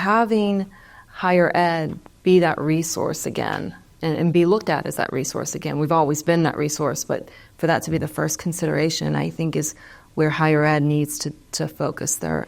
having higher ed be that resource again and be looked at as that resource again. We've always been that resource, but for that to be the first consideration, I think is where higher ed needs to focus their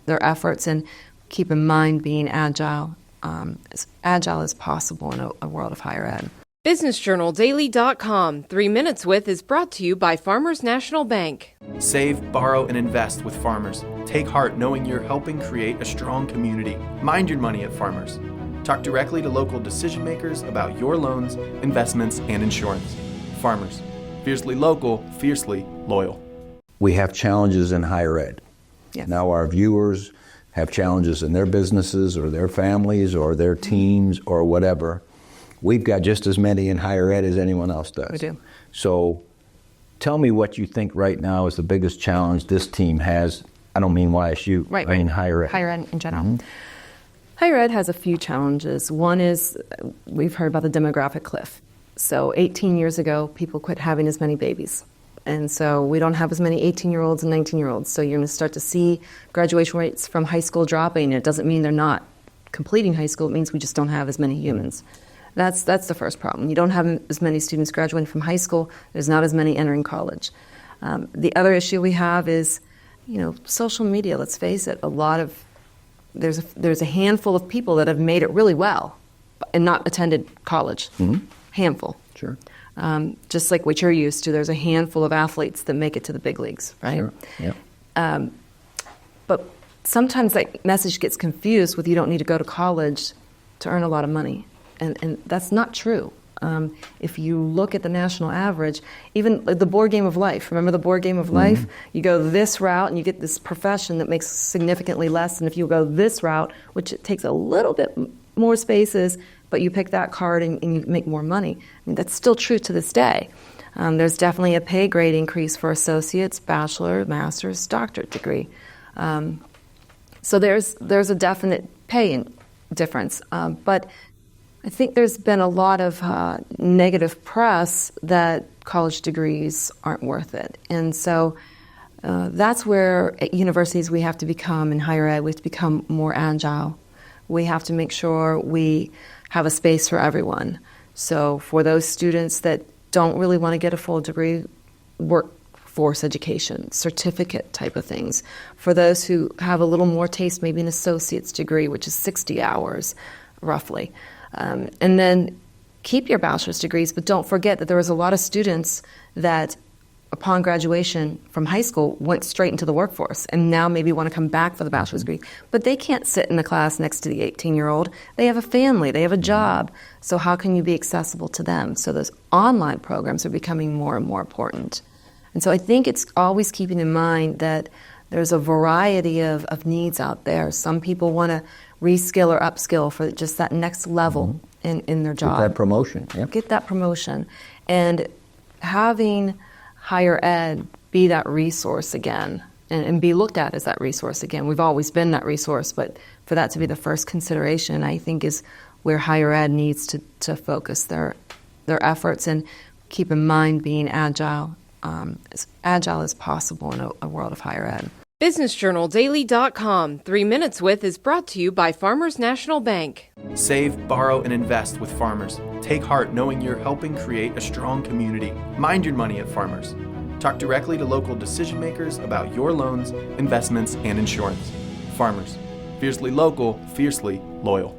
efforts and keep in mind being agile, as agile as possible in a world of higher ed. BusinessJournalDaily.com 3 Minutes With is brought to you by Farmers National Bank. Save, borrow, and invest with Farmers. Take heart knowing you're helping create a strong community. Mind your money at Farmers. Talk directly to local decision makers about your loans, investments, and insurance. Farmers. Fiercely local, fiercely loyal. We have challenges in higher ed. Yes. Now our viewers have challenges in their businesses or their families or their teams or whatever. We've got just as many in higher ed as anyone else does. We do. So tell me what you think right now is the biggest challenge this team has. I don't mean YSU, right. I mean higher ed. Higher ed in general. Higher ed has a few challenges. One is we've heard about the demographic cliff. So 18 years ago, people quit having as many babies. And so we don't have as many 18-year-olds and 19-year-olds. So you're going to start to see graduation rates from high school dropping. It doesn't mean they're not completing high school. It means we just don't have as many humans. That's the first problem. You don't have as many students graduating from high school. There's not as many entering college. The other issue we have is, social media. Let's face it. There's a handful of people that have made it really well and not attended college. Handful. Sure. Just like what you're used to, there's a handful of athletes that make it to the big leagues, right? Sure. Yeah. But sometimes that message gets confused with you don't need to go to college to earn a lot of money. And that's not true. If you look at the national average, even the board game of life, remember the board game of life? You go this route and you get this profession that makes significantly less than if you go this route, which it takes a little bit more spaces, but you pick that card and you make more money. I mean, that's still true to this day. There's definitely a pay grade increase for associates, bachelor, master's, doctorate degree. So there's a definite pay difference. But I think there's been a lot of negative press that college degrees aren't worth it. And so that's where at universities we have to become, in higher ed, we have to become more agile. We have to make sure we have a space for everyone. So for those students that don't really want to get a full degree, workforce education, certificate type of things. For those who have a little more taste, maybe an associate's degree, which is 60 hours roughly. And then keep your bachelor's degrees, but don't forget that there was a lot of students that upon graduation from high school went straight into the workforce and now maybe want to come back for the bachelor's degree. But they can't sit in the class next to the 18-year-old. They have a family, they have a job. So how can you be accessible to them? So those online programs are becoming more and more important. And so I think it's always keeping in mind that there's a variety of needs out there. Some people want to reskill or upskill for just that next level in their job. Get that promotion. Yep. Get that promotion. And having higher ed be that resource again and be looked at as that resource again. We've always been that resource, but for that to be the first consideration, I think is where higher ed needs to focus their efforts and keep in mind being agile, as agile as possible in a world of higher ed. BusinessJournalDaily.com 3 Minutes With is brought to you by Farmers National Bank. Save, borrow, and invest with Farmers. Take heart knowing you're helping create a strong community. Mind your money at Farmers. Talk directly to local decision makers about your loans, investments, and insurance. Farmers. Fiercely local, fiercely loyal.